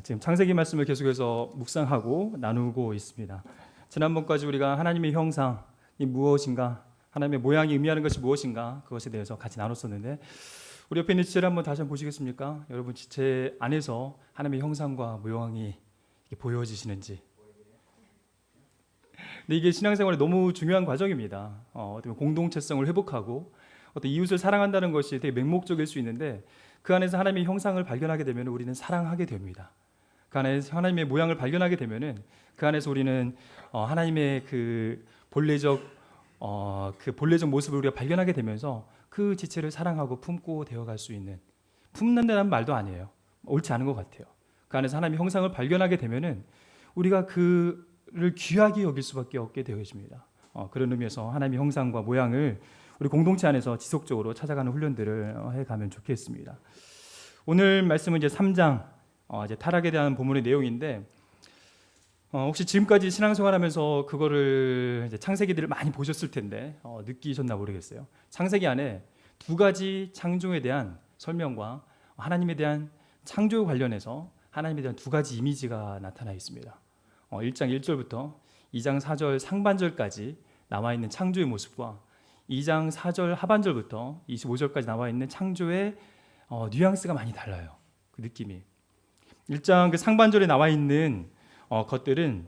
지금 창세기 말씀을 계속해서 묵상하고 나누고 있습니다. 지난번까지 우리가 하나님의 형상이 무엇인가, 하나님의 모양이 의미하는 것이 무엇인가, 그것에 대해서 같이 나눴었는데, 우리 옆에 있는 지체를 한번 다시 한번 보시겠습니까? 여러분, 지체 안에서 하나님의 형상과 모양이 보여지시는지. 근데 이게 신앙생활에 너무 중요한 과정입니다. 어떤 공동체성을 회복하고 어떤 이웃을 사랑한다는 것이 되게 맹목적일 수 있는데, 그 안에서 하나님의 형상을 발견하게 되면 우리는 사랑하게 됩니다. 그 안에서 하나님의 모양을 발견하게 되면은 그 안에서 우리는 하나님의 그 본래적 모습을 우리가 발견하게 되면서 그 지체를 사랑하고 품고 되어갈 수 있는, 품는다는 말도 아니에요. 옳지 않은 것 같아요. 그 안에서 하나님의 형상을 발견하게 되면은 우리가 그를 귀하게 여길 수밖에 없게 되어집니다. 그런 의미에서 하나님의 형상과 모양을 우리 공동체 안에서 지속적으로 찾아가는 훈련들을 해가면 좋겠습니다. 오늘 말씀은 이제 3장 이제 타락에 대한 본문의 내용인데, 혹시 지금까지 신앙생활하면서 그거를 이제 창세기들을 많이 보셨을 텐데 느끼셨나 모르겠어요. 창세기 안에 두 가지 창조에 대한 설명과 하나님에 대한 창조 관련해서 하나님에 대한 두 가지 이미지가 나타나 있습니다. 1장 1절부터 2장 4절 상반절까지 나와 있는 창조의 모습과 2장 4절 하반절부터 25절까지 나와 있는 창조의 뉘앙스가 많이 달라요. 그 느낌이. 1장 그 상반절에 나와 있는 것들은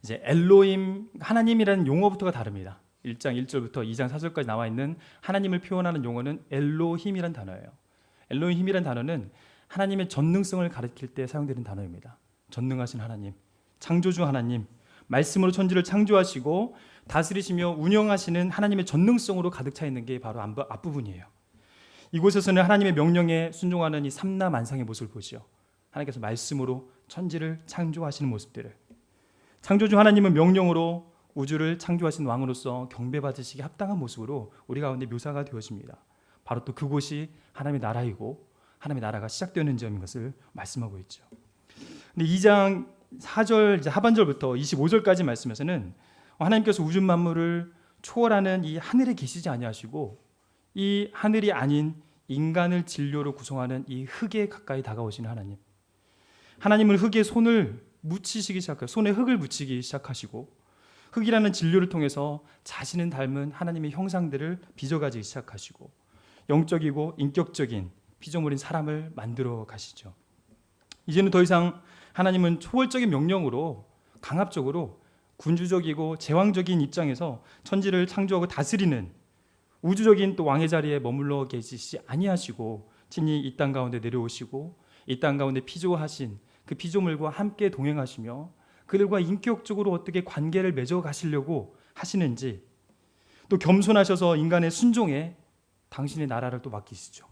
이제 엘로힘, 하나님이라는 용어부터가 다릅니다. 1장 1절부터 2장 4절까지 나와 있는 하나님을 표현하는 용어는 엘로힘이라는 단어예요. 엘로힘이라는 단어는 하나님의 전능성을 가리킬 때 사용되는 단어입니다. 전능하신 하나님, 창조주 하나님, 말씀으로 천지를 창조하시고 다스리시며 운영하시는 하나님의 전능성으로 가득 차 있는 게 바로 앞부분이에요. 이곳에서는 하나님의 명령에 순종하는 이 삼라만상의 모습을 보시죠. 하나님께서 말씀으로 천지를 창조하시는 모습들을, 창조주 하나님은 명령으로 우주를 창조하신 왕으로서 경배받으시기 합당한 모습으로 우리 가운데 묘사가 되어집니다. 바로 또 그곳이 하나님의 나라이고 하나님의 나라가 시작되는 점인 것을 말씀하고 있죠. 근데 2장 4절 이제 하반절부터 25절까지 말씀에서는 하나님께서 우주 만물을 초월하는 이 하늘에 계시지 아니하시고 이 하늘이 아닌 인간을 진료로 구성하는 이 흙에 가까이 다가오시는 하나님. 하나님은 흙에 손을 묻히시기 시작해요. 손에 흙을 묻히기 시작하시고 흙이라는 진료를 통해서 자신을 닮은 하나님의 형상들을 빚어가지기 시작하시고 영적이고 인격적인 피조물인 사람을 만들어 가시죠. 이제는 더 이상 하나님은 초월적인 명령으로 강압적으로 군주적이고 제왕적인 입장에서 천지를 창조하고 다스리는 우주적인 또 왕의 자리에 머물러 계시지 아니하시고 친히 이 땅 가운데 내려오시고 이 땅 가운데 피조하신 그 피조물과 함께 동행하시며 그들과 인격적으로 어떻게 관계를 맺어 가시려고 하시는지, 또 겸손하셔서 인간의 순종에 당신의 나라를 또 맡기시죠.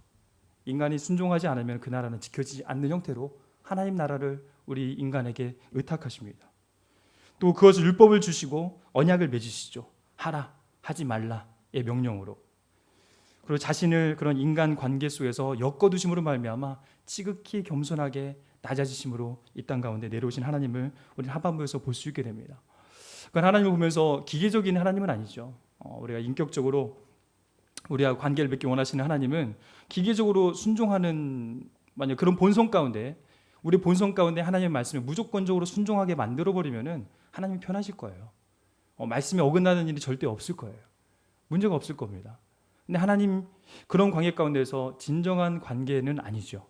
인간이 순종하지 않으면 그 나라는 지켜지지 않는 형태로 하나님 나라를 우리 인간에게 의탁하십니다. 또 그것을 율법을 주시고 언약을 맺으시죠. 하라, 하지 말라의 명령으로. 그리고 자신을 그런 인간 관계 속에서 엮어두심으로 말미암아 지극히 겸손하게 낮아지심으로 이 땅 가운데 내려오신 하나님을 우리는 하반부에서 볼 수 있게 됩니다. 그러니까 하나님을 보면서 기계적인 하나님은 아니죠. 우리가 인격적으로 우리와 관계를 맺기 원하시는 하나님은 기계적으로 순종하는 만약 그런 본성 가운데, 우리 본성 가운데 하나님의 말씀에 무조건적으로 순종하게 만들어버리면은 하나님이 편하실 거예요. 말씀에 어긋나는 일이 절대 없을 거예요. 문제가 없을 겁니다. 근데 하나님 그런 관계 가운데서 진정한 관계는 아니죠.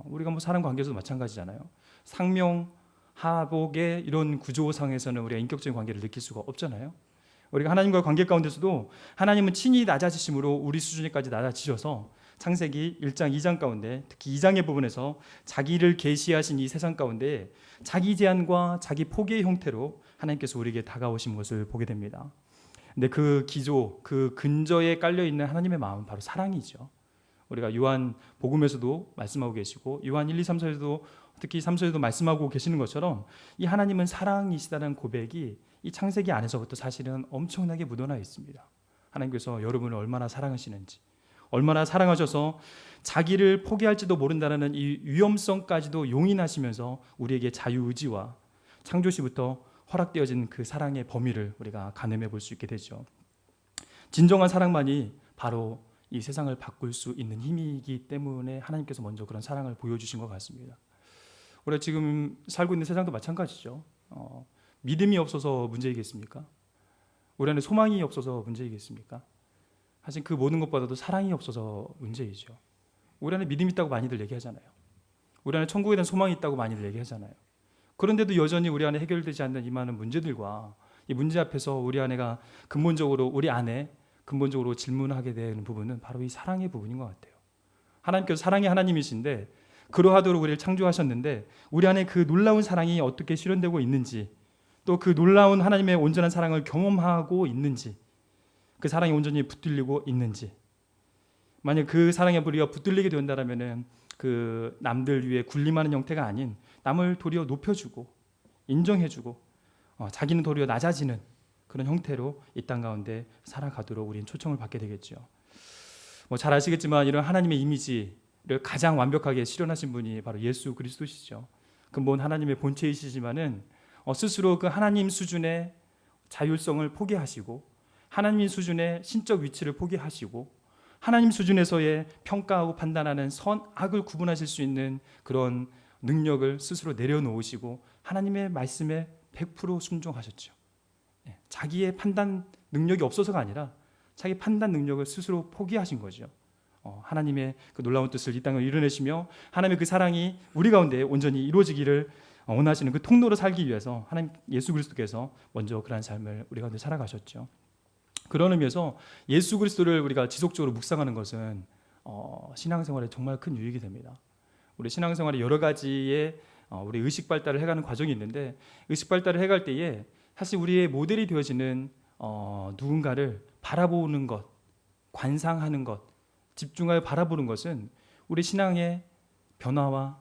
우리가 뭐 사람 관계에서도 마찬가지잖아요. 상명, 하복의 이런 구조상에서는 우리가 인격적인 관계를 느낄 수가 없잖아요. 우리가 하나님과의 관계 가운데서도 하나님은 친히 낮아지심으로 우리 수준에까지 낮아지셔서 창세기 1장, 2장 가운데 특히 2장의 부분에서 자기를 계시하신 이 세상 가운데 자기 제한과 자기 포기의 형태로 하나님께서 우리에게 다가오신 것을 보게 됩니다. 근데 그 기조, 그 근저에 깔려있는 하나님의 마음은 바로 사랑이죠. 우리가 요한 복음에서도 말씀하고 계시고 요한 1, 2, 3서에도 특히 3서에도 말씀하고 계시는 것처럼 이 하나님은 사랑이시다는 고백이 이 창세기 안에서부터 사실은 엄청나게 묻어나 있습니다. 하나님께서 여러분을 얼마나 사랑하시는지, 얼마나 사랑하셔서 자기를 포기할지도 모른다는 이 위험성까지도 용인하시면서 우리에게 자유의지와 창조시부터 허락되어진 그 사랑의 범위를 우리가 가늠해 볼 수 있게 되죠. 진정한 사랑만이 바로 이 세상을 바꿀 수 있는 힘이기 때문에 하나님께서 먼저 그런 사랑을 보여주신 것 같습니다. 우리가 지금 살고 있는 세상도 마찬가지죠. 믿음이 없어서 문제이겠습니까? 우리 안에 소망이 없어서 문제이겠습니까? 사실 그 모든 것보다도 사랑이 없어서 문제이죠. 우리 안에 믿음이 있다고 많이들 얘기하잖아요. 우리 안에 천국에 대한 소망이 있다고 많이들 얘기하잖아요. 그런데도 여전히 우리 안에 해결되지 않는 이 많은 문제들과 이 문제 앞에서 우리 안에 근본적으로 질문하게 되는 부분은 바로 이 사랑의 부분인 것 같아요. 하나님께서 사랑의 하나님이신데 그러하도록 우리를 창조하셨는데 우리 안에 그 놀라운 사랑이 어떻게 실현되고 있는지, 또 그 놀라운 하나님의 온전한 사랑을 경험하고 있는지, 그 사랑이 온전히 붙들리고 있는지, 만약 그 사랑에 우리가 붙들리게 된다면 그 남들 위에 군림하는 형태가 아닌 남을 도리어 높여주고 인정해주고 자기는 도리어 낮아지는 그런 형태로 이 땅 가운데 살아가도록 우리는 초청을 받게 되겠죠. 잘 아시겠지만 이런 하나님의 이미지를 가장 완벽하게 실현하신 분이 바로 예수 그리스도시죠. 근본 하나님의 본체이시지만은 스스로 그 하나님 수준의 자율성을 포기하시고 하나님 수준의 신적 위치를 포기하시고 하나님 수준에서의 평가하고 판단하는 선악을 구분하실 수 있는 그런 능력을 스스로 내려놓으시고 하나님의 말씀에 100% 순종하셨죠. 자기의 판단 능력이 없어서가 아니라 자기 판단 능력을 스스로 포기하신 거죠. 하나님의 그 놀라운 뜻을 이 땅을 이뤄내시며 하나님의 그 사랑이 우리 가운데 온전히 이루어지기를 원하시는 그 통로로 살기 위해서 하나님 예수 그리스도께서 먼저 그러한 삶을 우리 가운데 살아가셨죠. 그런 의미에서 예수 그리스도를 우리가 지속적으로 묵상하는 것은 신앙생활에 정말 큰 유익이 됩니다. 우리 신앙생활에 여러 가지의 우리 의식 발달을 해가는 과정이 있는데 의식 발달을 해갈 때에 사실 우리의 모델이 되어지는 누군가를 바라보는 것, 관상하는 것, 집중하여 바라보는 것은 우리 신앙의 변화와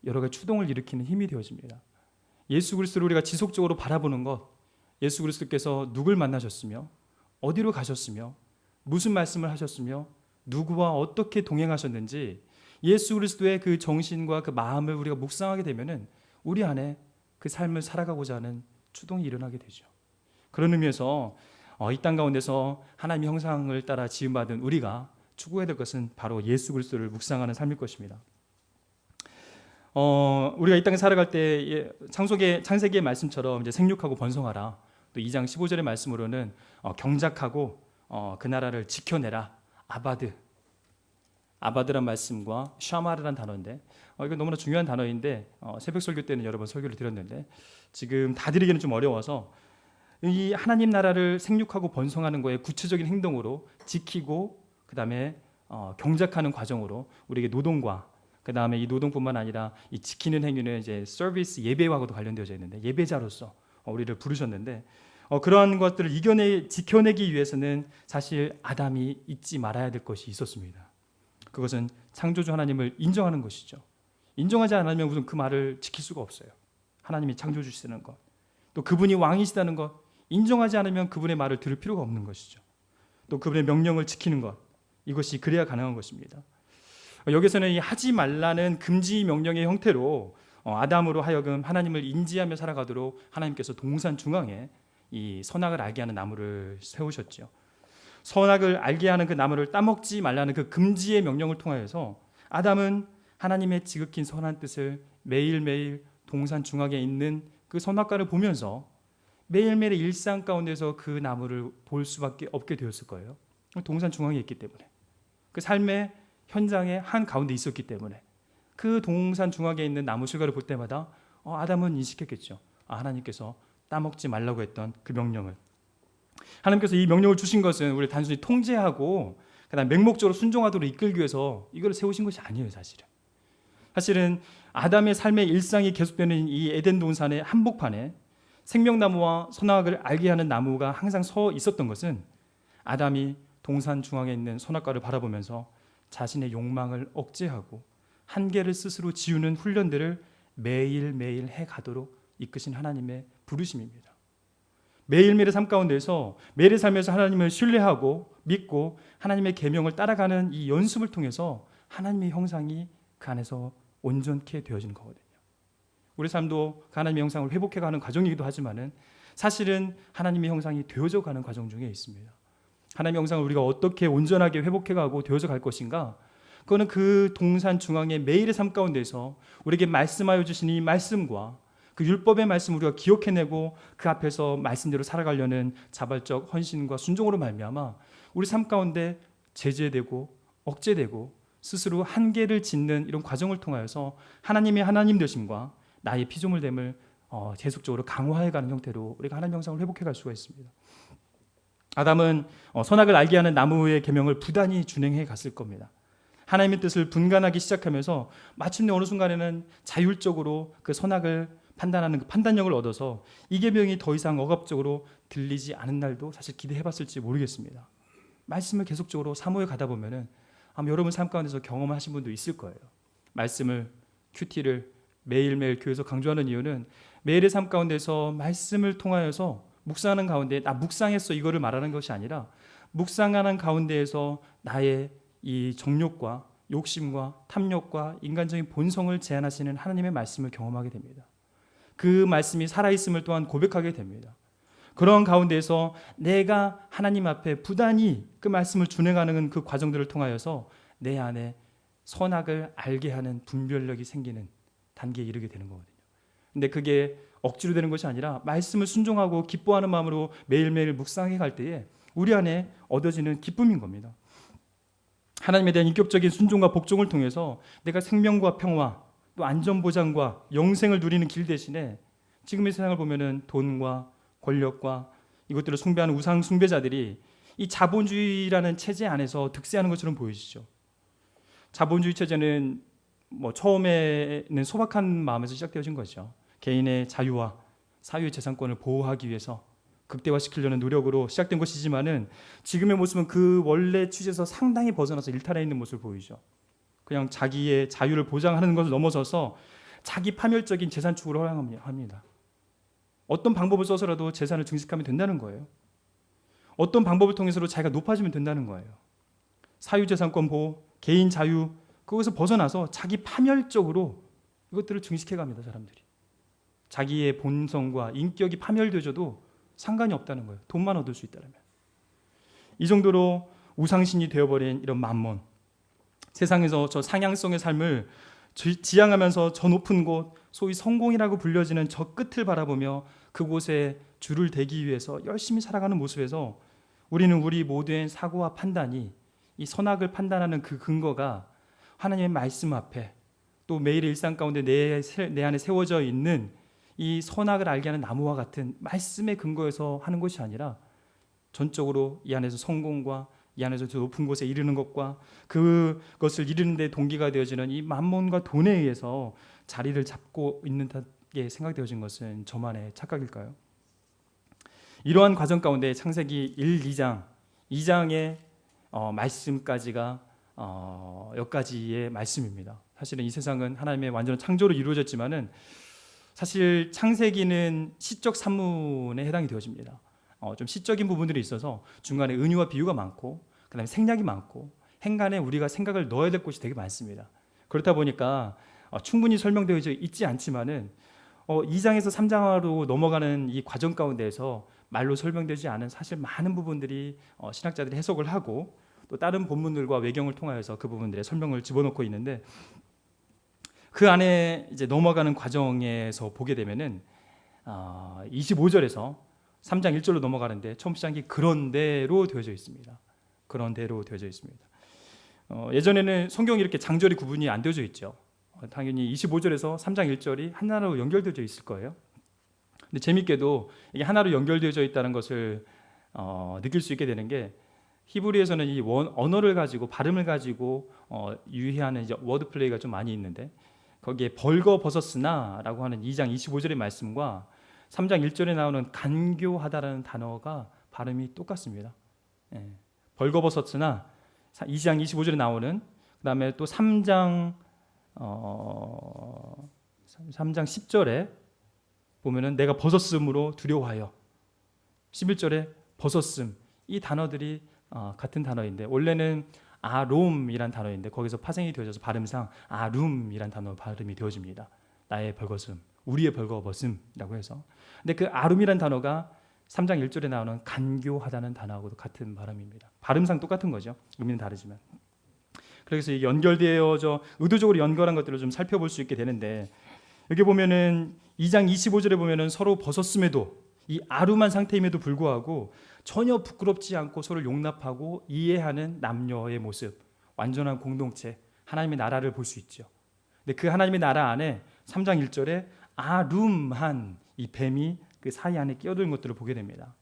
여러 가지 추동을 일으키는 힘이 되어집니다. 예수 그리스도를 우리가 지속적으로 바라보는 것, 예수 그리스도께서 누굴 만나셨으며 어디로 가셨으며 무슨 말씀을 하셨으며 누구와 어떻게 동행하셨는지 예수 그리스도의 그 정신과 그 마음을 우리가 묵상하게 되면은 우리 안에 그 삶을 살아가고자 하는 추동이 일어나게 되죠. 그런 의미에서 이 땅 가운데서 하나님의 형상을 따라 지음받은 우리가 추구해야 될 것은 바로 예수 그리스도를 묵상하는 삶일 것입니다. 우리가 이 땅에 살아갈 때 창세기의 말씀처럼 이제 생육하고 번성하라. 또 2장 15절의 말씀으로는 경작하고 그 나라를 지켜내라. 아바드란 말씀과 샤마르란 단어인데 이거 너무나 중요한 단어인데 새벽 설교 때는 여러 번 설교를 드렸는데 지금 다 드리기는 좀 어려워서 이 하나님 나라를 생육하고 번성하는 거에 구체적인 행동으로 지키고 그 다음에 경작하는 과정으로 우리에게 노동과 그 다음에 이 노동뿐만 아니라 이 지키는 행위는 이제 서비스 예배와도 관련되어져 있는데 예배자로서 우리를 부르셨는데 그러한 것들을 지켜내기 위해서는 사실 아담이 잊지 말아야 될 것이 있었습니다. 그것은 창조주 하나님을 인정하는 것이죠. 인정하지 않으면 우선 그 말을 지킬 수가 없어요. 하나님이 창조주시다는 것, 또 그분이 왕이시다는 것, 인정하지 않으면 그분의 말을 들을 필요가 없는 것이죠. 또 그분의 명령을 지키는 것, 이것이 그래야 가능한 것입니다. 여기서는 이 하지 말라는 금지 명령의 형태로 아담으로 하여금 하나님을 인지하며 살아가도록 하나님께서 동산 중앙에 이 선악을 알게 하는 나무를 세우셨죠. 선악을 알게 하는 그 나무를 따먹지 말라는 그 금지의 명령을 통하여서 아담은 하나님의 지극히 선한 뜻을 매일매일 동산 중앙에 있는 그 선악과를 보면서 매일매일의 일상 가운데서 그 나무를 볼 수밖에 없게 되었을 거예요. 동산 중앙에 있기 때문에, 그 삶의 현장의 한 가운데 있었기 때문에 그 동산 중앙에 있는 나무 실과를 볼 때마다 아담은 인식했겠죠. 하나님께서 따먹지 말라고 했던 그 명령을, 하나님께서 이 명령을 주신 것은 우리를 단순히 통제하고 그다음 맹목적으로 순종하도록 이끌기 위해서 이걸 세우신 것이 아니에요. 사실은 아담의 삶의 일상이 계속되는 이 에덴 동산의 한복판에 생명나무와 선악을 알게 하는 나무가 항상 서 있었던 것은 아담이 동산 중앙에 있는 선악과를 바라보면서 자신의 욕망을 억제하고 한계를 스스로 지우는 훈련들을 매일매일 해가도록 이끄신 하나님의 부르심입니다. 매일매일의 삶 가운데서 매일의 삶에서 하나님을 신뢰하고 믿고 하나님의 계명을 따라가는 이 연습을 통해서 하나님의 형상이 그 안에서 온전케 되어지는 거거든요. 우리 삶도 하나님의 형상을 회복해가는 과정이기도 하지만은 사실은 하나님의 형상이 되어져 가는 과정 중에 있습니다. 하나님의 형상을 우리가 어떻게 온전하게 회복해가고 되어져 갈 것인가, 그거는 그 동산 중앙의 매일의 삶 가운데서 우리에게 말씀하여 주신 이 말씀과 그 율법의 말씀 우리가 기억해내고 그 앞에서 말씀대로 살아가려는 자발적 헌신과 순종으로 말미암아 우리 삶 가운데 제재되고 억제되고 스스로 한계를 짓는 이런 과정을 통하여서 하나님의 하나님 되심과 나의 피조물됨을 계속적으로 강화해가는 형태로 우리가 하나님 형상을 회복해갈 수가 있습니다. 아담은 선악을 알게 하는 나무의 계명을 부단히 준행해 갔을 겁니다. 하나님의 뜻을 분간하기 시작하면서 마침내 어느 순간에는 자율적으로 그 선악을 판단하는 그 판단력을 얻어서 이 계명이 더 이상 억압적으로 들리지 않은 날도 사실 기대해봤을지 모르겠습니다. 말씀을 계속적으로 사모해 가다 보면은 아마 여러분 삶 가운데서 경험하신 분도 있을 거예요. 말씀을 큐티를 매일매일 교회에서 강조하는 이유는 매일의 삶 가운데서 말씀을 통하여서 묵상하는 가운데 나 묵상했어 이거를 말하는 것이 아니라 묵상하는 가운데에서 나의 이 정욕과 욕심과 탐욕과 인간적인 본성을 제한하시는 하나님의 말씀을 경험하게 됩니다. 그 말씀이 살아있음을 또한 고백하게 됩니다. 그런 가운데서 내가 하나님 앞에 부단히 그 말씀을 준행하는 그 과정들을 통하여서 내 안에 선악을 알게 하는 분별력이 생기는 단계에 이르게 되는 거거든요. 근데 그게 억지로 되는 것이 아니라 말씀을 순종하고 기뻐하는 마음으로 매일매일 묵상해 갈 때에 우리 안에 얻어지는 기쁨인 겁니다. 하나님에 대한 인격적인 순종과 복종을 통해서 내가 생명과 평화 또 안전보장과 영생을 누리는 길 대신에 지금의 세상을 보면은 돈과 권력과 이것들을 숭배하는 우상 숭배자들이 이 자본주의라는 체제 안에서 득세하는 것처럼 보이시죠. 자본주의 체제는 처음에는 소박한 마음에서 시작되어진 거죠. 개인의 자유와 사유의 재산권을 보호하기 위해서 극대화시키려는 노력으로 시작된 것이지만은 지금의 모습은 그 원래 취지에서 상당히 벗어나서 일탈해 있는 모습을 보이죠. 그냥 자기의 자유를 보장하는 것을 넘어서서 자기 파멸적인 재산 추구를 허용합니다. 어떤 방법을 써서라도 재산을 증식하면 된다는 거예요. 어떤 방법을 통해서도 자기가 높아지면 된다는 거예요. 사유재산권 보호, 개인 자유, 그것에서 벗어나서 자기 파멸적으로 이것들을 증식해 갑니다. 사람들이. 자기의 본성과 인격이 파멸되어도 상관이 없다는 거예요. 돈만 얻을 수 있다면. 이 정도로 우상신이 되어버린 이런 만몬, 세상에서 저 상향성의 삶을 지향하면서 저 높은 곳, 소위 성공이라고 불려지는 저 끝을 바라보며 그곳에 줄을 대기 위해서 열심히 살아가는 모습에서 우리는 우리 모두의 사고와 판단이 이 선악을 판단하는 그 근거가 하나님의 말씀 앞에 또 매일의 일상 가운데 내 안에 세워져 있는 이 선악을 알게 하는 나무와 같은 말씀의 근거에서 하는 것이 아니라 전적으로 이 안에서 성공과 이 안에서 저 높은 곳에 이르는 것과 그것을 이루는 데 동기가 되어지는 이 만몬과 돈에 의해서 자리를 잡고 있는 듯하게 생각되어진 것은 저만의 착각일까요? 이러한 과정 가운데 창세기 1, 2장의 말씀까지가 여기까지의 말씀입니다. 사실은 이 세상은 하나님의 완전한 창조로 이루어졌지만은 사실 창세기는 시적 산문에 해당이 되어집니다. 좀 시적인 부분들이 있어서 중간에 은유와 비유가 많고 그다음에 생략이 많고 행간에 우리가 생각을 넣어야 될 곳이 되게 많습니다. 그렇다 보니까 충분히 설명되어 있지 않지만은 2장에서 3장으로 넘어가는 이 과정 가운데에서 말로 설명되지 않은 사실 많은 부분들이 신학자들이 해석을 하고 또 다른 본문들과 외경을 통하여서 그 부분들의 설명을 집어넣고 있는데 그 안에 이제 넘어가는 과정에서 보게 되면은 25절에서 3장 1절로 넘어가는데 처음 시작이 그런대로 되어져 있습니다. 그런대로 되어져 있습니다. 예전에는 성경이 이렇게 장절이 구분이 안 되어져 있죠. 당연히 25절에서 3장 1절이 하나로 연결되어져 있을 거예요. 근데 재밌게도 이게 하나로 연결되어져 있다는 것을 느낄 수 있게 되는 게 히브리에서는 이 언어를 가지고 발음을 가지고 유희하는 이제 워드 플레이가 좀 많이 있는데 거기에 벌거벗었으나라고 하는 2장 25절의 말씀과 3장 1절에 나오는 간교하다라는 단어가 발음이 똑같습니다. 벌거벗었으나 2장 25절에 나오는 그다음에 또 3장 10절에 보면은 내가 벗었음으로 두려워하여 11절에 벗었음 이 단어들이 같은 단어인데 원래는 아롬이란 단어인데 거기서 파생이 되어져서 발음상 아룸이란 단어 발음이 되어집니다. 나의 벌거벗음, 우리의 벌거벗음이라고 해서. 근데 그 아룸이란 단어가 3장 1절에 나오는 간교하다는 단어하고도 같은 발음입니다. 발음상 똑같은 거죠. 의미는 다르지만. 그래서 연결되어져 의도적으로 연결한 것들을 좀 살펴볼 수 있게 되는데, 여기 보면은 2장 25절에 보면은 서로 벗었음에도, 이 아름한 상태임에도 불구하고 전혀 부끄럽지 않고 서로 용납하고 이해하는 남녀의 모습, 완전한 공동체, 하나님의 나라를 볼 수 있죠. 근데 그 하나님의 나라 안에 3장 1절에 아름한 이 뱀이 그 사이 안에 끼어든 것들을 보게 됩니다.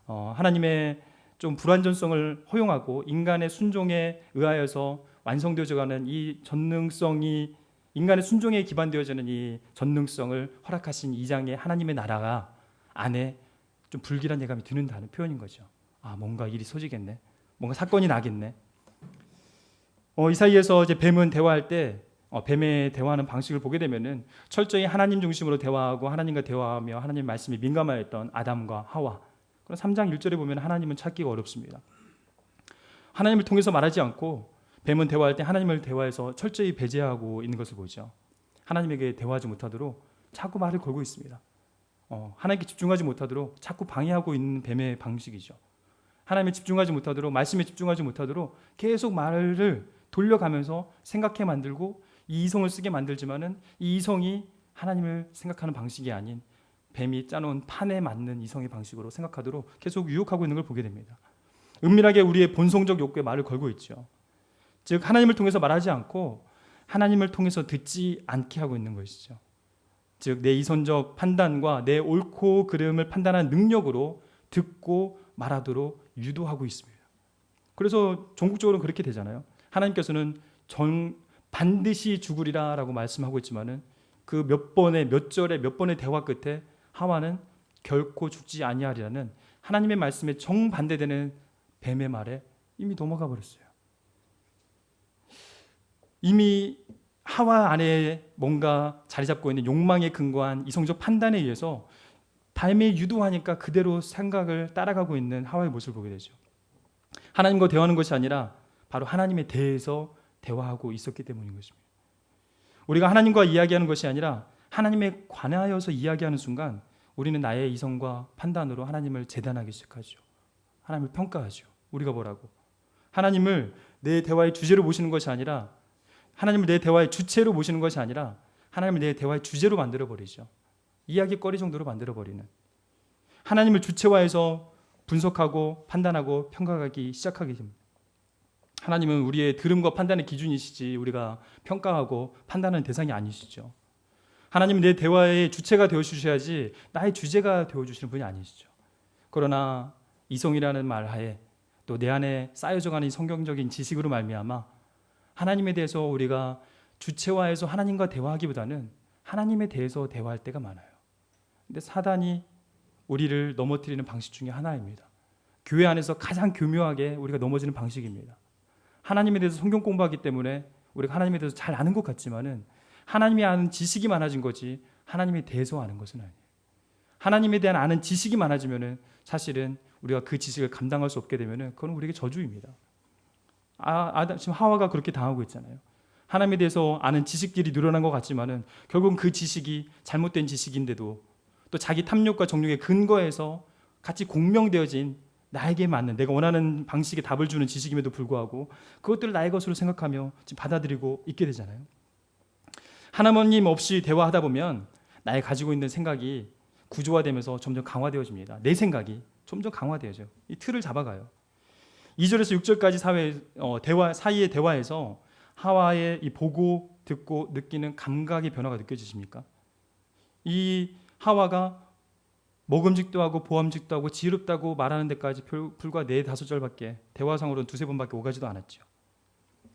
하나님의 좀 불완전성을 허용하고 인간의 순종에 의하여서 완성되어져가는 이 전능성이, 인간의 순종에 기반되어지는 이 전능성을 허락하신 이 장의 하나님의 나라가 안에 좀 불길한 예감이 드는다는 표현인 거죠. 뭔가 일이 소지겠네, 뭔가 사건이 나겠네. 이 사이에서 이제 뱀은 대화할 때 뱀의 대화하는 방식을 보게 되면은 철저히 하나님 중심으로 대화하고 하나님과 대화하며 하나님 말씀에 민감하였던 아담과 하와. 그럼 3장 1절에 보면 하나님은 찾기가 어렵습니다. 하나님을 통해서 말하지 않고 뱀은 대화할 때 하나님을 대화해서 철저히 배제하고 있는 것을 보죠. 하나님에게 대화하지 못하도록 자꾸 말을 걸고 있습니다. 하나님께 집중하지 못하도록 자꾸 방해하고 있는 뱀의 방식이죠. 하나님에 집중하지 못하도록, 말씀에 집중하지 못하도록 계속 말을 돌려가면서 생각해 만들고 이 이성을 쓰게 만들지만은 이 이성이 하나님을 생각하는 방식이 아닌 뱀이 짜놓은 판에 맞는 이성의 방식으로 생각하도록 계속 유혹하고 있는 걸 보게 됩니다. 은밀하게 우리의 본성적 욕구에 말을 걸고 있죠. 즉 하나님을 통해서 말하지 않고 하나님을 통해서 듣지 않게 하고 있는 것이죠. 즉 내 이성적 판단과 내 옳고 그름을 판단하는 능력으로 듣고 말하도록 유도하고 있습니다. 그래서 전국적으로 그렇게 되잖아요. 하나님께서는 반드시 죽으리라 라고 말씀하고 있지만은 그 몇 번의 몇 절의 몇 번의 대화 끝에 하와는 결코 죽지 아니하리라는 하나님의 말씀에 정반대되는 뱀의 말에 이미 넘어가 버렸어요. 이미 하와 안에 뭔가 자리 잡고 있는 욕망에 근거한 이성적 판단에 의해서 뱀이 유도하니까 그대로 생각을 따라가고 있는 하와의 모습을 보게 되죠. 하나님과 대화하는 것이 아니라 바로 하나님에 대해서 대화하고 있었기 때문인 것입니다. 우리가 하나님과 이야기하는 것이 아니라 하나님에 관하여서 이야기하는 순간 우리는 나의 이성과 판단으로 하나님을 재단하기 시작하죠. 하나님을 평가하죠. 우리가 뭐라고. 하나님을 내 대화의 주제로 보시는 것이 아니라, 하나님을 내 대화의 주체로 보시는 것이 아니라 하나님을 내 대화의 주제로 만들어버리죠. 이야기거리 정도로 만들어버리는, 하나님을 주체화해서 분석하고 판단하고 평가하기 시작하게 됩니다. 하나님은 우리의 들음과 판단의 기준이시지 우리가 평가하고 판단하는 대상이 아니시죠. 하나님은 내 대화의 주체가 되어주셔야지 나의 주제가 되어주시는 분이 아니시죠. 그러나 이성이라는 말 하에 또 내 안에 쌓여져가는 성경적인 지식으로 말미암아 하나님에 대해서 우리가 주체화해서 하나님과 대화하기보다는 하나님에 대해서 대화할 때가 많아요. 근데 사단이 우리를 넘어뜨리는 방식 중에 하나입니다. 교회 안에서 가장 교묘하게 우리가 넘어지는 방식입니다. 하나님에 대해서 성경 공부하기 때문에 우리가 하나님에 대해서 잘 아는 것 같지만은 하나님이 아는 지식이 많아진 거지 하나님에 대해서 아는 것은 아니에요. 하나님에 대한 아는 지식이 많아지면은 사실은 우리가 그 지식을 감당할 수 없게 되면은 그건 우리에게 저주입니다. 지금 하와가 그렇게 당하고 있잖아요. 하나님에 대해서 아는 지식들이 늘어난 것 같지만은 결국은 그 지식이 잘못된 지식인데도 또 자기 탐욕과 정욕에 근거해서 같이 공명되어진 나에게 맞는, 내가 원하는 방식의 답을 주는 지식임에도 불구하고 그것들을 나의 것으로 생각하며 지금 받아들이고 있게 되잖아요. 하나님 없이 대화하다 보면 나의 가지고 있는 생각이 구조화되면서 점점 강화되어집니다. 내 생각이 점점 강화되어져요. 이 틀을 잡아가요. 2절에서 6절까지 대화 사이의 대화에서 하와의 이 보고 듣고 느끼는 감각의 변화가 느껴지십니까? 이 하와가 먹음직도 하고 보암직도 하고 지혜롭다고 말하는 데까지 불과 4-5절밖에, 대화상으로는 2-3번밖에 오가지도 않았죠.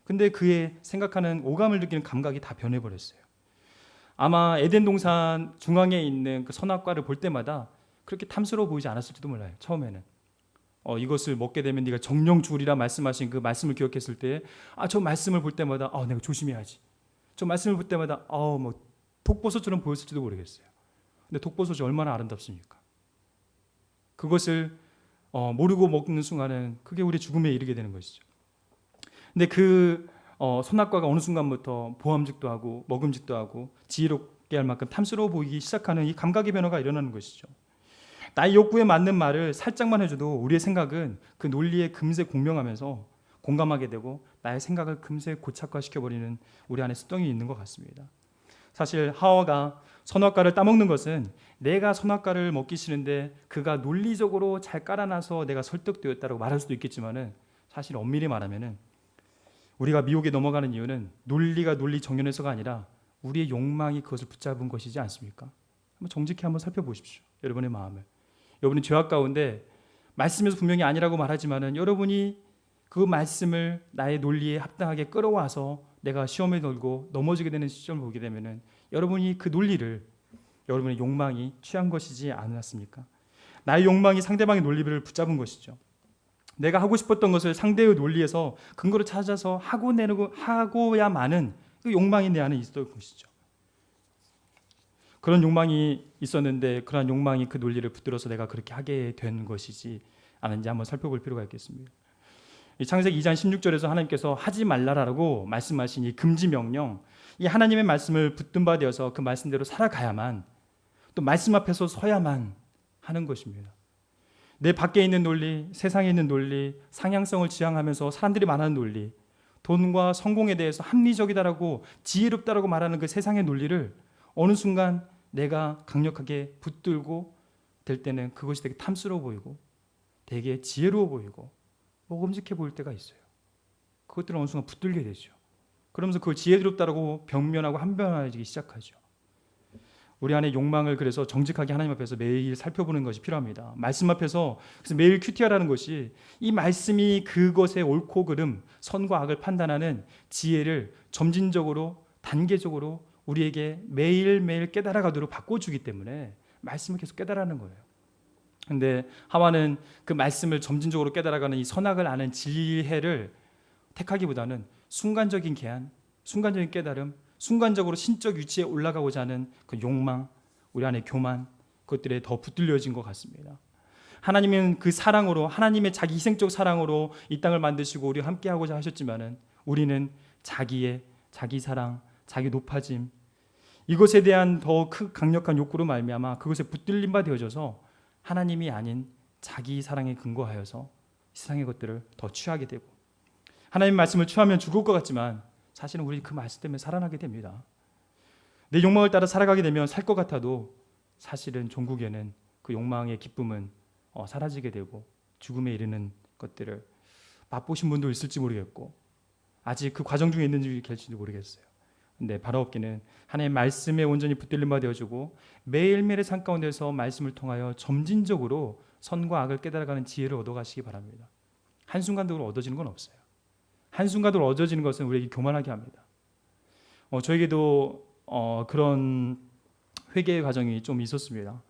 근데 그의 생각하는 오감을 느끼는 감각이 다 변해버렸어요. 아마 에덴 동산 중앙에 있는 그 선악과를 볼 때마다 그렇게 탐스러워 보이지 않았을지도 몰라요. 처음에는 이것을 먹게 되면 네가 정령 죽으리라 말씀하신 그 말씀을 기억했을 때 저 말씀을 볼 때마다 내가 조심해야지. 저 말씀을 볼 때마다 뭐 독버섯처럼 보였을지도 모르겠어요. 근데 독버섯이 얼마나 아름답습니까? 그것을 모르고 먹는 순간은 그게 우리 죽음에 이르게 되는 것이죠. 근데 그 선악과가 어느 순간부터 보암직도 하고 먹음직도 하고 지혜롭게 할 만큼 탐스러워 보이기 시작하는 이 감각의 변화가 일어나는 것이죠. 나의 욕구에 맞는 말을 살짝만 해줘도 우리의 생각은 그 논리에 금세 공명하면서 공감하게 되고 나의 생각을 금세 고착화시켜버리는 우리 안에 습성이 있는 것 같습니다. 사실 하와가 선악과를 따먹는 것은 내가 선악과를 먹기 싫은데 그가 논리적으로 잘 깔아놔서 내가 설득되었다고 말할 수도 있겠지만은 사실 엄밀히 말하면은 우리가 미혹에 넘어가는 이유는 논리가 논리 정연해서가 아니라 우리의 욕망이 그것을 붙잡은 것이지 않습니까? 한번 정직히 한번 살펴보십시오. 여러분의 마음을. 여러분이 죄악 가운데 말씀에서 분명히 아니라고 말하지만은 여러분이 그 말씀을 나의 논리에 합당하게 끌어와서 내가 시험에 걸고 넘어지게 되는 시점을 보게 되면은 여러분이 그 논리를 여러분의 욕망이 취한 것이지 않았습니까? 나의 욕망이 상대방의 논리를 붙잡은 것이죠. 내가 하고 싶었던 것을 상대의 논리에서 근거를 찾아서 하고야만은 그 욕망이 내 안에 있었던 것이죠. 그런 욕망이 있었는데 그런 욕망이 그 논리를 붙들어서 내가 그렇게 하게 된 것이지 않은지 한번 살펴볼 필요가 있겠습니다. 이 창세기 2장 16절에서 하나님께서 하지 말라라고 말씀하신 이 금지 명령, 이 하나님의 말씀을 붙든 바 되어서 그 말씀대로 살아가야만, 또 말씀 앞에서 서야만 하는 것입니다. 내 밖에 있는 논리, 세상에 있는 논리, 상향성을 지향하면서 사람들이 말하는 논리, 돈과 성공에 대해서 합리적이다라고 지혜롭다라고 말하는 그 세상의 논리를 어느 순간 내가 강력하게 붙들고 될 때는 그것이 되게 탐스러워 보이고 되게 지혜로워 보이고 먹음직해 보일 때가 있어요. 그것들을 어느 순간 붙들게 되죠. 그러면서 그걸 지혜롭다라고 변명하고 한변하기 시작하죠. 우리 안에 욕망을 그래서 정직하게 하나님 앞에서 매일 살펴보는 것이 필요합니다. 말씀 앞에서 그래서 매일 큐티아라는 것이 이 말씀이 그것의 옳고 그름, 선과 악을 판단하는 지혜를 점진적으로 단계적으로 우리에게 매일매일 깨달아가도록 바꿔주기 때문에 말씀을 계속 깨달아가는 거예요. 근데 하와는 그 말씀을 점진적으로 깨달아가는 이 선악을 아는 지혜를 택하기보다는 순간적인 계한, 순간적인 깨달음, 순간적으로 신적 위치에 올라가고자 하는 그 욕망, 우리 안에 교만, 그것들에 더 붙들려진 것 같습니다. 하나님은 그 사랑으로, 하나님의 자기 희생적 사랑으로 이 땅을 만드시고 우리와 함께하고자 하셨지만은 우리는 자기 사랑, 자기 높아짐, 이것에 대한 더 강력한 욕구로 말미암아 그것에 붙들림 바 되어져서 하나님이 아닌 자기 사랑에 근거하여서 세상의 것들을 더 취하게 되고, 하나님 말씀을 취하면 죽을 것 같지만 사실은 우리 그 말씀 때문에 살아나게 됩니다. 내 욕망을 따라 살아가게 되면 살 것 같아도 사실은 종국에는 그 욕망의 기쁨은 사라지게 되고 죽음에 이르는 것들을 맛보신 분도 있을지 모르겠고 아직 그 과정 중에 있는지 계실지도 모르겠어요. 근데 바로 없기는 하나님의 말씀에 온전히 붙들림 바 되어지고 매일매일의 삶 가운데서 말씀을 통하여 점진적으로 선과 악을 깨달아가는 지혜를 얻어가시기 바랍니다. 한순간적으로 얻어지는 건 없어요. 한순간으로 얻어지는 것은 우리에게 교만하게 합니다. 저에게도 그런 회개의 과정이 좀 있었습니다.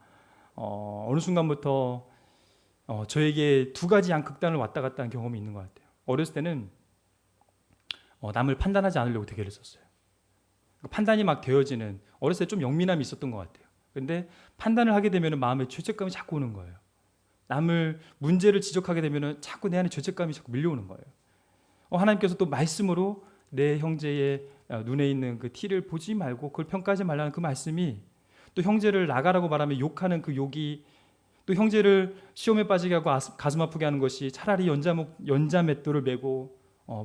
어느 순간부터 저에게 두 가지 양극단을 왔다 갔다 한 경험이 있는 것 같아요. 어렸을 때는 남을 판단하지 않으려고 되게 했었어요. 판단이 막 되어지는, 어렸을 때 좀 영민함이 있었던 것 같아요. 근데 판단을 하게 되면 마음에 죄책감이 자꾸 오는 거예요. 남을 문제를 지적하게 되면 자꾸 내 안에 죄책감이 자꾸 밀려오는 거예요. 하나님께서 또 말씀으로 내 형제의 눈에 있는 그 티를 보지 말고 그걸 평가하지 말라는 그 말씀이, 또 형제를 나가라고 말하면 욕하는 그 욕이, 또 형제를 시험에 빠지게 하고 가슴 아프게 하는 것이 차라리 연자 맷돌을 메고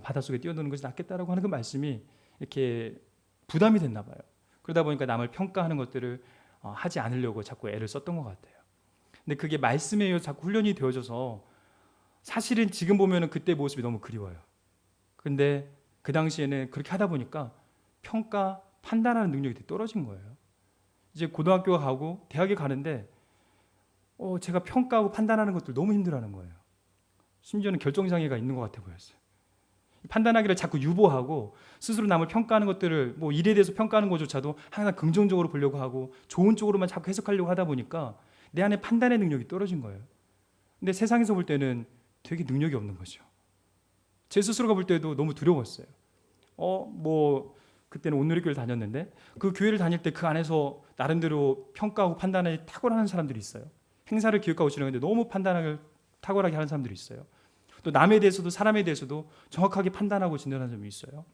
바닷속에 뛰어드는 것이 낫겠다라고 하는 그 말씀이 이렇게 부담이 됐나 봐요. 그러다 보니까 남을 평가하는 것들을 하지 않으려고 자꾸 애를 썼던 것 같아요. 근데 그게 말씀에 의해서 자꾸 훈련이 되어져서 사실은 지금 보면은 그때 모습이 너무 그리워요. 근데 그 당시에는 그렇게 하다 보니까 평가, 판단하는 능력이 되게 떨어진 거예요. 이제 고등학교 가고 대학에 가는데 제가 평가하고 판단하는 것들 너무 힘들어하는 거예요. 심지어는 결정장애가 있는 것 같아 보였어요. 판단하기를 자꾸 유보하고 스스로 남을 평가하는 것들을 뭐 일에 대해서 평가하는 것조차도 항상 긍정적으로 보려고 하고 좋은 쪽으로만 자꾸 해석하려고 하다 보니까 내 안에 판단의 능력이 떨어진 거예요. 근데 세상에서 볼 때는 되게 능력이 없는 거죠. 제 스스로가 볼 때도 너무 두려웠어요. 그때는 온누리교회를 다녔는데 그 교회를 다닐 때 그 안에서 나름대로 평가하고 판단에 탁월한 사람들이 있어요. 행사를 기획하고 진행하는데 너무 판단을 탁월하게 하는 사람들이 있어요. 또 남에 대해서도 사람에 대해서도 정확하게 판단하고 진단하는 사람이 있어요.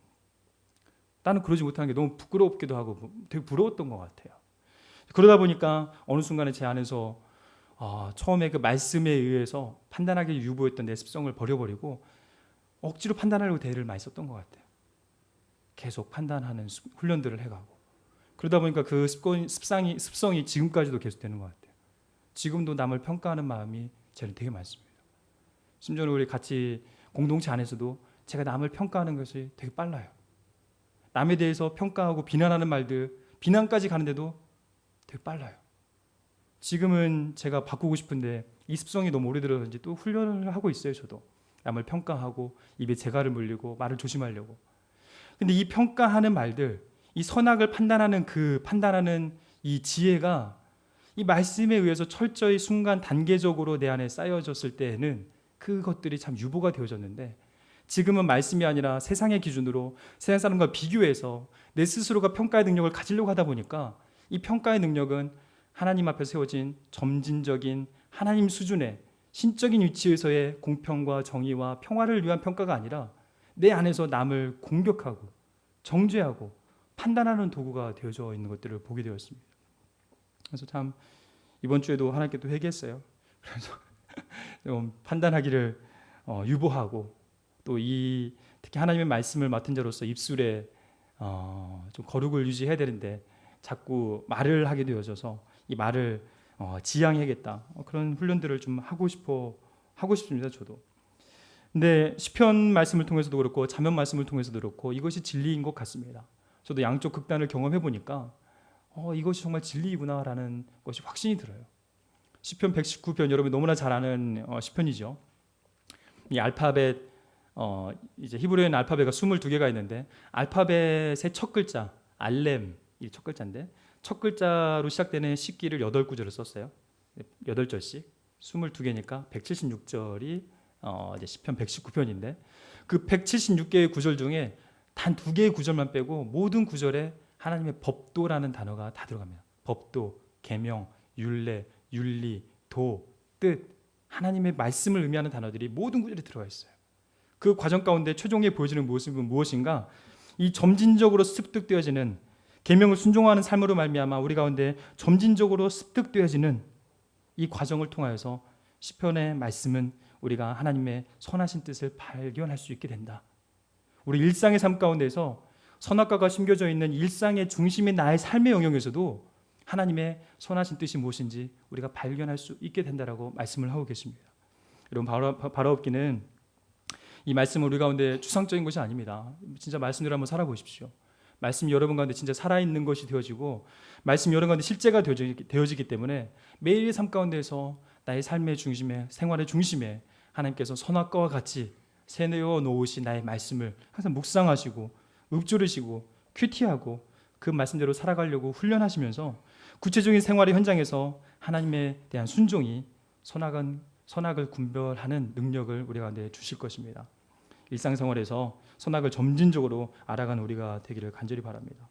나는 그러지 못하는 게 너무 부끄럽기도 하고 되게 부러웠던 것 같아요. 그러다 보니까 어느 순간에 제 안에서 처음에 그 말씀에 의해서 판단하기 유보했던 내 습성을 버려버리고 억지로 판단하려고 대를 많이 썼던 것 같아요. 계속 판단하는 훈련들을 해가고 그러다 보니까 그 습성이 지금까지도 계속되는 것 같아요. 지금도 남을 평가하는 마음이 저는 되게 많습니다. 심지어는 우리 같이 공동체 안에서도 제가 남을 평가하는 것이 되게 빨라요. 남에 대해서 평가하고 비난하는 말들, 비난까지 가는데도 되게 빨라요. 지금은 제가 바꾸고 싶은데 이 습성이 너무 오래들어서인지 또 훈련을 하고 있어요. 저도 남을 평가하고 입에 재갈을 물리고 말을 조심하려고. 근데 이 평가하는 말들, 이 선악을 판단하는 이 지혜가 이 말씀에 의해서 철저히 순간 단계적으로 내 안에 쌓여졌을 때에는 그것들이 참 유보가 되어졌는데, 지금은 말씀이 아니라 세상의 기준으로 세상 사람과 비교해서 내 스스로가 평가의 능력을 가지려고 하다 보니까 이 평가의 능력은 하나님 앞에 세워진 점진적인 하나님 수준의 신적인 위치에서의 공평과 정의와 평화를 위한 평가가 아니라 내 안에서 남을 공격하고 정죄하고 판단하는 도구가 되어져 있는 것들을 보게 되었습니다. 그래서 참 이번 주에도 하나님께 또 회개했어요. 그래서 좀 판단하기를 유보하고 또 특히 하나님의 말씀을 맡은 자로서 입술에 좀 거룩을 유지해야 되는데 자꾸 말을 하게 되어져서 이 말을 지양해야겠다, 그런 훈련들을 좀 하고 싶습니다. 저도. 근데 시편 말씀을 통해서도 그렇고 잠언 말씀을 통해서도 그렇고 이것이 진리인 것 같습니다. 저도 양쪽 극단을 경험해 보니까 이것이 정말 진리이구나라는 것이 확신이 들어요. 시편 119편, 여러분이 너무나 잘 아는 시편이죠. 이 알파벳, 이제 히브리어에는 알파벳가 22개가 있는데 알파벳의 첫 글자 알렘, 이 첫 글자인데 첫 글자로 시작되는 식기를 8구절을 썼어요. 8절씩 22개니까 176절이 이제 시편 119편인데 그 176개의 구절 중에 단 2개의 구절만 빼고 모든 구절에 하나님의 법도라는 단어가 다 들어갑니다. 법도, 계명, 율례, 윤리, 도, 뜻, 하나님의 말씀을 의미하는 단어들이 모든 구절에 들어가 있어요. 그 과정 가운데 최종에 보여지는 모습은 무엇인가? 이 점진적으로 습득되어지는 계명을 순종하는 삶으로 말미암아 우리 가운데 점진적으로 습득되어지는 이 과정을 통하여서 시편의 말씀은 우리가 하나님의 선하신 뜻을 발견할 수 있게 된다. 우리 일상의 삶 가운데서 선악과가 심겨져 있는 일상의 중심인 나의 삶의 영역에서도 하나님의 선하신 뜻이 무엇인지 우리가 발견할 수 있게 된다라고 말씀을 하고 계십니다. 여러분, 바라옵기는 이 말씀은 우리 가운데 추상적인 것이 아닙니다. 진짜 말씀대로 한번 살아보십시오. 말씀이 여러분 가운데 진짜 살아있는 것이 되어지고 말씀이 여러분 가운데 실제가 되어지기 때문에 매일의 삶 가운데서 나의 삶의 중심에, 생활의 중심에 하나님께서 선악과와 같이 새내어 놓으신 나의 말씀을 항상 묵상하시고 읊조르시고 큐티하고 그 말씀대로 살아가려고 훈련하시면서 구체적인 생활의 현장에서 하나님에 대한 순종이 선악을 분별하는 능력을 우리 가운데 주실 것입니다. 일상생활에서 선악을 점진적으로 알아가는 우리가 되기를 간절히 바랍니다.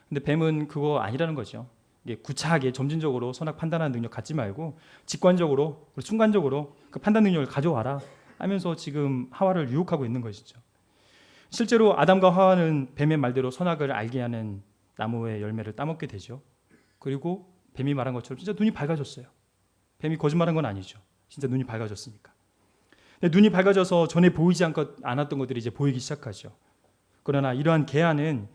근데 뱀은 그거 아니라는 거죠. 이게 구차하게 점진적으로 선악 판단하는 능력 갖지 말고 직관적으로, 순간적으로 그 판단 능력을 가져와라 하면서 지금 하와를 유혹하고 있는 것이죠. 실제로 아담과 하와는 뱀의 말대로 선악을 알게 하는 나무의 열매를 따먹게 되죠. 그리고 뱀이 말한 것처럼 진짜 눈이 밝아졌어요. 뱀이 거짓말한 건 아니죠. 진짜 눈이 밝아졌으니까. 근데 눈이 밝아져서 전에 보이지 않았던 것들이 이제 보이기 시작하죠. 그러나 이러한 계한은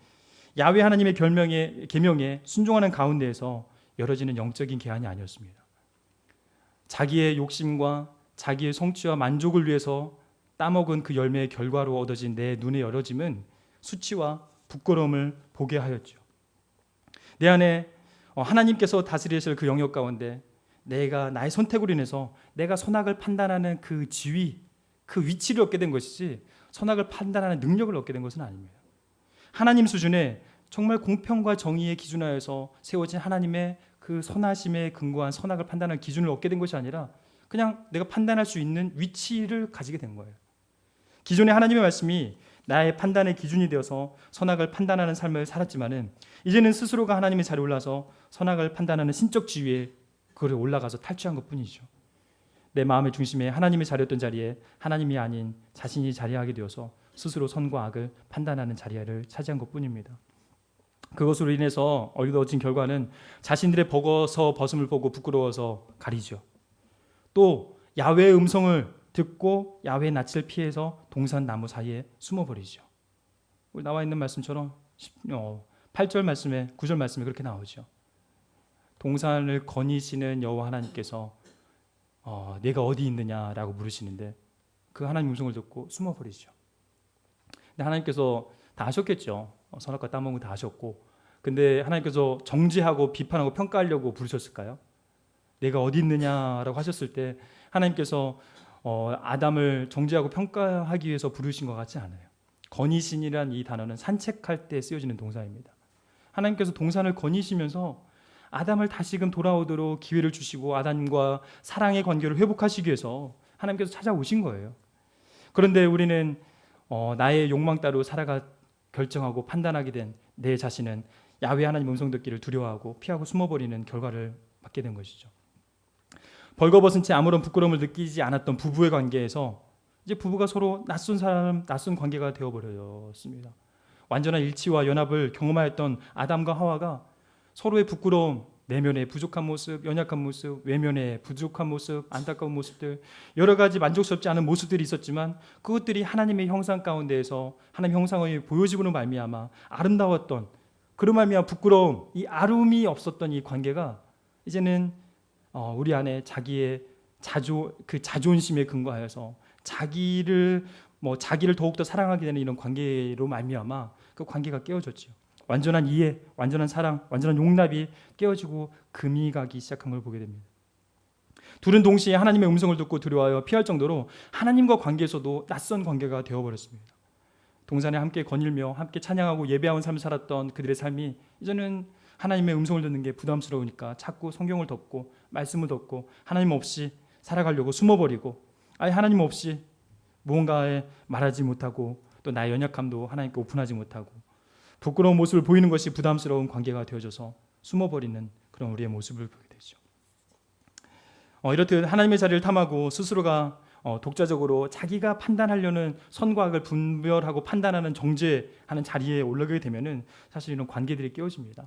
야훼 하나님의 계명에 순종하는 가운데에서 열어지는 영적인 계한이 아니었습니다. 자기의 욕심과 자기의 성취와 만족을 위해서 따먹은 그 열매의 결과로 얻어진 내 눈의 열어짐은 수치와 부끄러움을 보게 하였죠. 내 안에 하나님께서 다스리실 그 영역 가운데 내가 나의 선택으로 인해서 내가 선악을 판단하는 그 지위, 그 위치를 얻게 된 것이지 선악을 판단하는 능력을 얻게 된 것은 아닙니다. 하나님 수준의 정말 공평과 정의의 기준하에서 세워진 하나님의 그 선하심에 근거한 선악을 판단하는 기준을 얻게 된 것이 아니라 그냥 내가 판단할 수 있는 위치를 가지게 된 거예요. 기존의 하나님의 말씀이 나의 판단의 기준이 되어서 선악을 판단하는 삶을 살았지만은 이제는 스스로가 하나님의 자리에 올라서 선악을 판단하는 신적 지위에 그를 올라가서 탈취한 것뿐이죠. 내 마음의 중심에 하나님의 자리였던 자리에 하나님이 아닌 자신이 자리하게 되어서 스스로 선과 악을 판단하는 자리를 차지한 것뿐입니다. 그것으로 인해서 얻어진 결과는 자신들의 벗음을 보고 부끄러워서 가리죠. 또 야훼의 음성을 듣고 야훼의 낯을 피해서 동산 나무 사이에 숨어버리죠. 우리 나와 있는 말씀처럼 8절 말씀에 9절 말씀에 그렇게 나오죠. 동산을 거니시는 여호와 하나님께서 내가 어디 있느냐라고 물으시는데 그 하나님 음성을 듣고 숨어버리죠. 근데 하나님께서 다 아셨겠죠. 선악과 따먹은 거 다 아셨고, 근데 하나님께서 정죄하고 비판하고 평가하려고 부르셨을까요? 내가 어디 있느냐라고 하셨을 때 하나님께서 아담을 정죄하고 평가하기 위해서 부르신 것 같지 않아요. 거니신이란 이 단어는 산책할 때 쓰여지는 동사입니다. 하나님께서 동산을 거니시면서 아담을 다시금 돌아오도록 기회를 주시고 아담과 사랑의 관계를 회복하시기 위해서 하나님께서 찾아오신 거예요. 그런데 우리는 나의 욕망 따로 살아가 결정하고 판단하게 된 내 자신은 야훼 하나님 음성 듣기를 두려워하고 피하고 숨어버리는 결과를 맞게 된 것이죠. 벌거벗은 채 아무런 부끄러움을 느끼지 않았던 부부의 관계에서 이제 부부가 서로 낯선 사람, 낯선 관계가 되어버렸습니다. 완전한 일치와 연합을 경험하였던 아담과 하와가 서로의 부끄러움, 내면의 부족한 모습, 연약한 모습, 외면의 부족한 모습, 안타까운 모습들, 여러 가지 만족스럽지 않은 모습들이 있었지만 그것들이 하나님의 형상 가운데에서 하나님의 형상의 보여짐으로 말미암아 아름다웠던, 그로 말미암아 부끄러움, 이 아름이 없었던 이 관계가 이제는 우리 안에 자기의 자존심에 근거하여서 자기를 더욱더 사랑하게 되는 이런 관계로 말미암아 그 관계가 깨어졌죠. 완전한 이해, 완전한 사랑, 완전한 용납이 깨어지고 금이 가기 시작한 걸 보게 됩니다. 둘은 동시에 하나님의 음성을 듣고 두려워하여 피할 정도로 하나님과 관계에서도 낯선 관계가 되어버렸습니다. 동산에 함께 거닐며 함께 찬양하고 예배하는 삶을 살았던 그들의 삶이 이제는 하나님의 음성을 듣는 게 부담스러우니까 자꾸 성경을 덮고 말씀을 덮고 하나님 없이 살아가려고 숨어버리고, 아예 하나님 없이 무언가에 말하지 못하고 또 나의 연약함도 하나님께 오픈하지 못하고 부끄러운 모습을 보이는 것이 부담스러운 관계가 되어져서 숨어버리는 그런 우리의 모습을 보게 되죠. 이렇듯 하나님의 자리를 탐하고 스스로가 독자적으로 자기가 판단하려는 선과 악을 분별하고 판단하는 정죄하는 자리에 올라가게 되면은 사실 이런 관계들이 깨어집니다.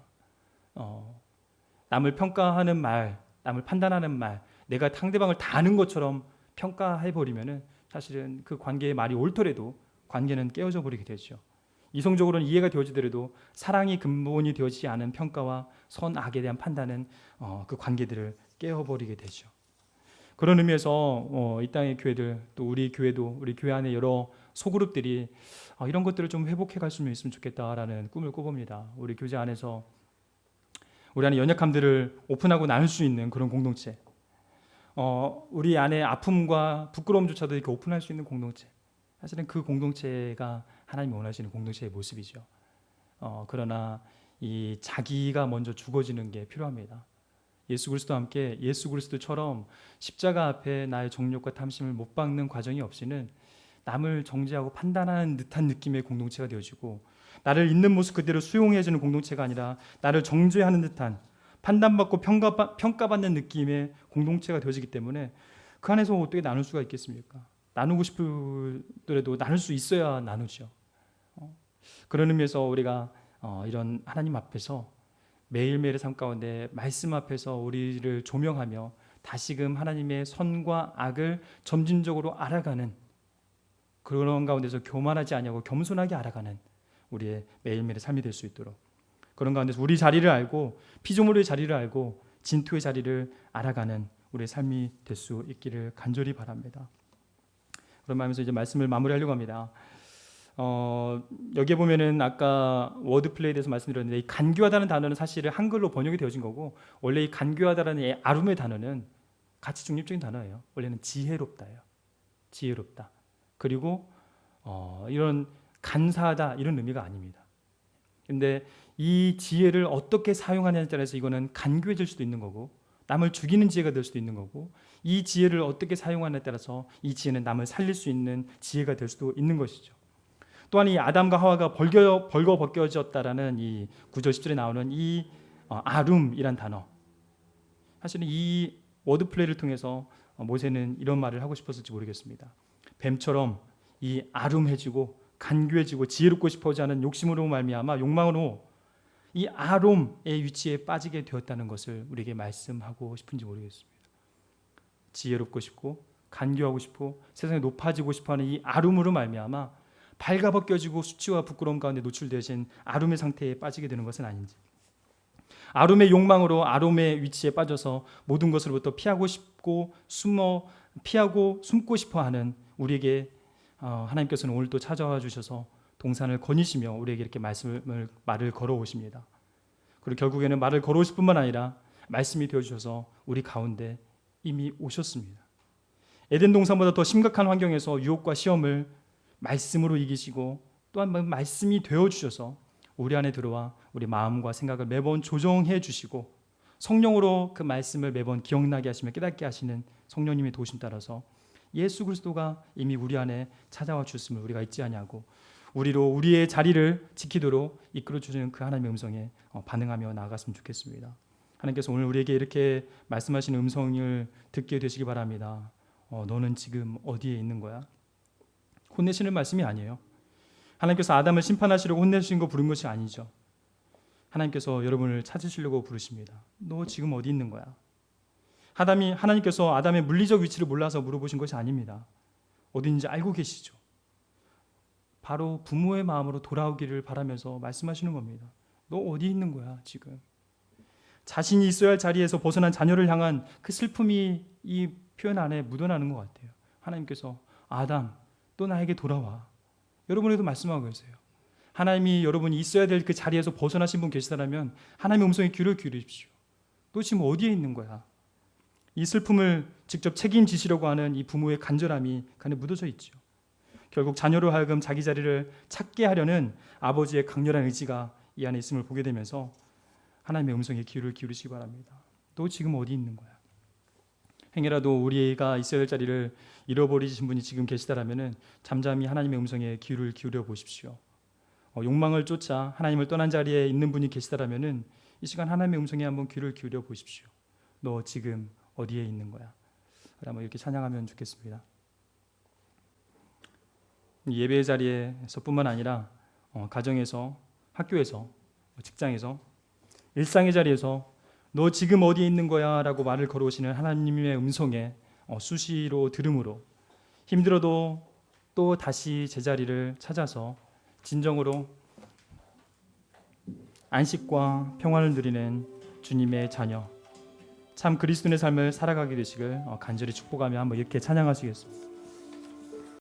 남을 평가하는 말, 남을 판단하는 말, 내가 상대방을 다 아는 것처럼 평가해버리면은 사실은 그 관계의 말이 옳더라도 관계는 깨어져 버리게 되죠. 이성적으로는 이해가 되어지더라도 사랑이 근본이 되어지지 않은 평가와 선악에 대한 판단은 그 관계들을 깨어버리게 되죠. 그런 의미에서 이 땅의 교회들, 또 우리 교회도, 우리 교회 안에 여러 소그룹들이 이런 것들을 좀 회복해 갈 수 있으면 좋겠다라는 꿈을 꿔봅니다. 우리 교제 안에서 우리 안에 연약함들을 오픈하고 나눌 수 있는 그런 공동체, 우리 안에 아픔과 부끄러움조차도 이렇게 오픈할 수 있는 공동체, 사실은 그 공동체가 하나님이 원하시는 공동체의 모습이죠. 그러나 이 자기가 먼저 죽어지는 게 필요합니다. 예수 그리스도와 함께 예수 그리스도처럼 십자가 앞에 나의 정욕과 탐심을 못 박는 과정이 없이는 남을 정죄하고 판단하는 듯한 느낌의 공동체가 되어지고, 나를 있는 모습 그대로 수용해주는 공동체가 아니라 나를 정죄하는 듯한 판단받고 평가받는 느낌의 공동체가 되어지기 때문에 그 안에서 어떻게 나눌 수가 있겠습니까? 나누고 싶더라도 나눌 수 있어야 나누죠. 그런 의미에서 우리가 이런 하나님 앞에서 매일매일의 삶 가운데 말씀 앞에서 우리를 조명하며 다시금 하나님의 선과 악을 점진적으로 알아가는, 그런 가운데서 교만하지 아니하고 겸손하게 알아가는 우리의 매일매일의 삶이 될 수 있도록, 그런 가운데서 우리 자리를 알고 피조물의 자리를 알고 진토의 자리를 알아가는 우리의 삶이 될 수 있기를 간절히 바랍니다. 그런 마음에서 이제 말씀을 마무리하려고 합니다. 여기에 보면은 아까 워드플레이에 대해서 말씀드렸는데, 이 간교하다는 단어는 사실은 한글로 번역이 되어진 거고, 원래 이 간교하다라는 이 아름의 단어는 가치 중립적인 단어예요. 원래는 지혜롭다예요. 지혜롭다. 그리고 이런 간사하다 이런 의미가 아닙니다. 근데 이 지혜를 어떻게 사용하냐에 따라서 이거는 간교해질 수도 있는 거고, 남을 죽이는 지혜가 될 수도 있는 거고, 이 지혜를 어떻게 사용하냐에 따라서 이 지혜는 남을 살릴 수 있는 지혜가 될 수도 있는 것이죠. 또한 이 아담과 하와가 벌거벗겨졌다라는 이 9절 10절에 나오는 이 아룸이란 단어, 사실은 이 워드플레이를 통해서 모세는 이런 말을 하고 싶었을지 모르겠습니다. 뱀처럼 이 아룸해지고 간교해지고 지혜롭고 싶어지 않은 욕심으로 말미암아 욕망으로 이 아롬의 위치에 빠지게 되었다는 것을 우리에게 말씀하고 싶은지 모르겠습니다. 지혜롭고 싶고 간교하고 싶고 세상에 높아지고 싶어하는 이 아름으로 말미암아 발가벗겨지고 수치와 부끄러움 가운데 노출되신 아름의 상태에 빠지게 되는 것은 아닌지, 아름의 욕망으로 아름의 위치에 빠져서 모든 것으로부터 피하고 숨고 싶어하는 우리에게 하나님께서는 오늘 또 찾아와 주셔서 동산을 거니시며 우리에게 이렇게 말을 걸어오십니다. 그리고 결국에는 말을 걸어오실 뿐만 아니라 말씀이 되어주셔서 우리 가운데 이미 오셨습니다. 에덴 동산보다 더 심각한 환경에서 유혹과 시험을 말씀으로 이기시고 또한 말씀이 되어주셔서 우리 안에 들어와 우리 마음과 생각을 매번 조정해 주시고 성령으로 그 말씀을 매번 기억나게 하시며 깨닫게 하시는 성령님의 도우심 따라서 예수 그리스도가 이미 우리 안에 찾아와 주셨음을 우리가 잊지 아니하고 우리로 우리의 자리를 지키도록 이끌어 주시는 그 하나님의 음성에 반응하며 나아갔으면 좋겠습니다. 하나님께서 오늘 우리에게 이렇게 말씀하시는 음성을 듣게 되시기 바랍니다. 너는 지금 어디에 있는 거야? 혼내시는 말씀이 아니에요. 하나님께서 아담을 심판하시려고 혼내신 거 부른 것이 아니죠. 하나님께서 여러분을 찾으시려고 부르십니다. 너 지금 어디 있는 거야? 하나님께서 아담의 물리적 위치를 몰라서 물어보신 것이 아닙니다. 어디 있는지 알고 계시죠. 바로 부모의 마음으로 돌아오기를 바라면서 말씀하시는 겁니다. 너 어디 있는 거야 지금? 자신이 있어야 할 자리에서 벗어난 자녀를 향한 그 슬픔이 이 표현 안에 묻어나는 것 같아요. 하나님께서 아담, 또 나에게 돌아와. 여러분에도 말씀하고 계세요. 하나님이 여러분이 있어야 될 그 자리에서 벗어나신 분 계시다면 하나님의 음성에 귀를 기울이십시오. 너 지금 어디에 있는 거야? 이 슬픔을 직접 책임지시려고 하는 이 부모의 간절함이 그 안에 묻어져 있죠. 결국 자녀로 하여금 자기 자리를 찾게 하려는 아버지의 강렬한 의지가 이 안에 있음을 보게 되면서 하나님의 음성에 귀를 기울이시기 바랍니다. 너 지금 어디 있는 거야? 행여라도 우리가 있어야 될 자리를 잃어버리신 분이 지금 계시다라면은 잠잠히 하나님의 음성에 귀를 기울여 보십시오. 욕망을 쫓아 하나님을 떠난 자리에 있는 분이 계시다라면은 이 시간 하나님의 음성에 한번 귀를 기울여 보십시오. 너 지금 어디에 있는 거야? 한번 이렇게 찬양하면 좋겠습니다. 예배 자리에서뿐만 아니라 가정에서, 학교에서, 직장에서, 일상의 자리에서 너 지금 어디에 있는 거야? 라고 말을 걸어오시는 하나님의 음성에 수시로 들음으로 힘들어도 또 다시 제자리를 찾아서 진정으로 안식과 평안을 누리는 주님의 자녀, 참 그리스도인의 삶을 살아가게 되시길 간절히 축복하며 한번 이렇게 찬양하시겠습니다.